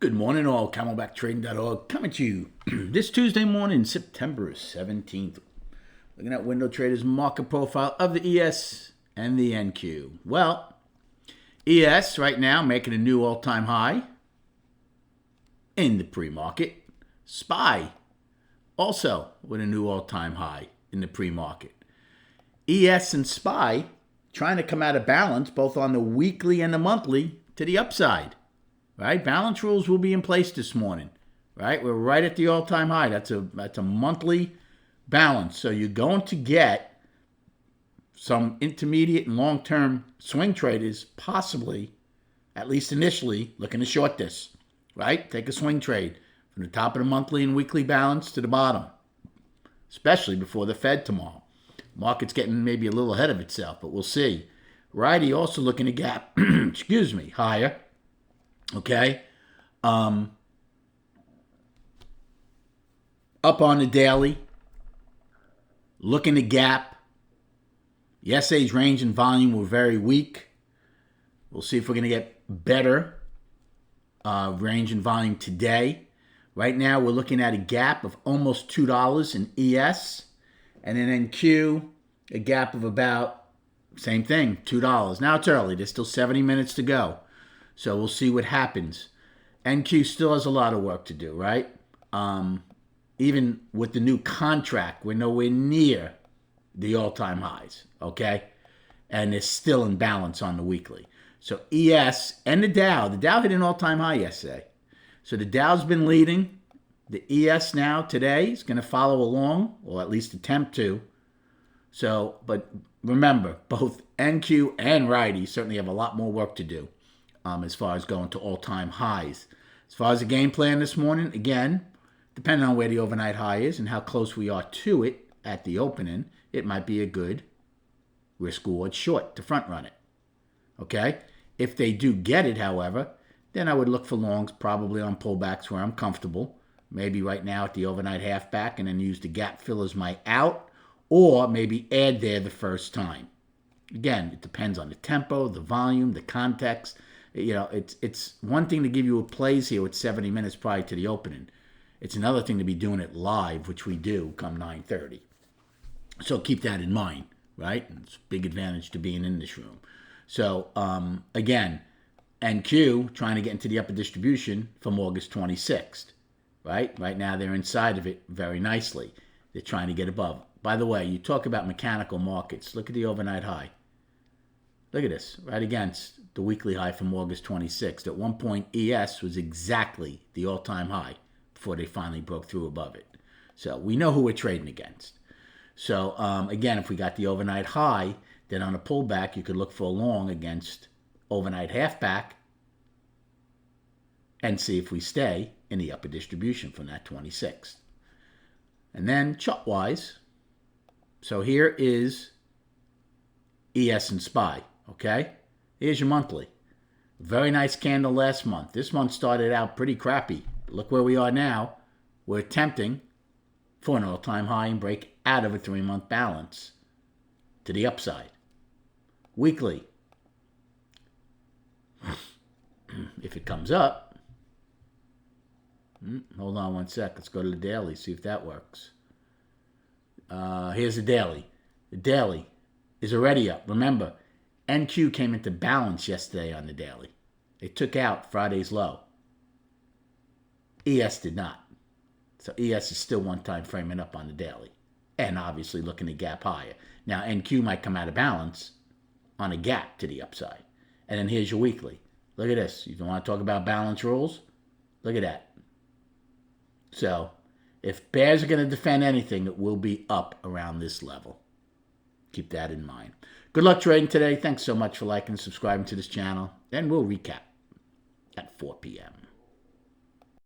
Good morning, all. CamelbackTrading.org coming to you this Tuesday morning, September 17th. Looking at Window Trader's market profile of the ES and the NQ. Well, ES right now making a new all-time high in the pre-market. SPY also with a new all-time high in the pre-market. ES and SPY trying to come out of balance both on the weekly and the monthly to the upside. Right? Balance rules will be in place this morning. Right? We're right at the all-time high. That's a monthly balance. So you're going to get some intermediate and long-term swing traders possibly, at least initially, looking to short this. Right? Take a swing trade from the top of the monthly and weekly balance to the bottom, especially before the Fed tomorrow. Market's getting maybe a little ahead of itself, but we'll see. Righty also looking to gap, higher. Okay. Up on the daily. Looking to gap. Yesterday's range and volume were very weak. We'll see if we're going to get better range and volume today. Right now, we're looking at a gap of almost $2 in ES. And in NQ, a gap of about, same thing, $2. Now it's early. There's still 70 minutes to go. So we'll see what happens. NQ still has a lot of work to do, right? Even with the new contract, we're nowhere near the all-time highs, okay? And it's still in balance on the weekly. So ES and the Dow hit an all-time high yesterday. So the Dow's been leading. The ES now today is going to follow along, or at least attempt to. So, but remember, both NQ and Righty certainly have a lot more work to do. As far as going to all-time highs. As far as the game plan this morning, again, depending on where the overnight high is and how close we are to it at the opening, it might be a good risk-reward short to front-run it. Okay? If they do get it, however, then I would look for longs probably on pullbacks where I'm comfortable. Maybe right now at the overnight halfback and then use the gap fill as my out, or maybe add there the first time. Again, it depends on the tempo, the volume, the context. You know, it's one thing to give you a plays here with 70 minutes prior to the opening. It's another thing to be doing it live, which we do come 9:30. So keep that in mind, right? It's a big advantage to being in this room. So, again, NQ trying to get into the upper distribution from August 26th, right? Right now they're inside of it very nicely. They're trying to get above. By the way, you talk about mechanical markets. Look at the overnight high. Look at this, right against the weekly high from August 26th. At one point, ES was exactly the all-time high before they finally broke through above it. So we know who we're trading against. So, again, if we got the overnight high, then on a pullback, you could look for a long against overnight halfback and see if we stay in the upper distribution from that 26th. And then chart-wise, so here is ES and SPY. Okay, here's your monthly. Very nice candle last month. This month started out pretty crappy. Look where we are now. We're attempting for an all-time high and break out of a 3-month balance to the upside. Weekly. If it comes up, hold on one sec. Let's go to the daily, see if that works. Here's the daily. The daily is already up. Remember, NQ came into balance yesterday on the daily. They took out Friday's low. ES did not. So ES is still one time framing up on the daily. And obviously looking to gap higher. Now NQ might come out of balance on a gap to the upside. And then here's your weekly. Look at this. You don't want to talk about balance rules? Look at that. So if bears are going to defend anything, it will be up around this level. Keep that in mind. Good luck trading today. Thanks so much for liking and subscribing to this channel. And we'll recap at 4 p.m.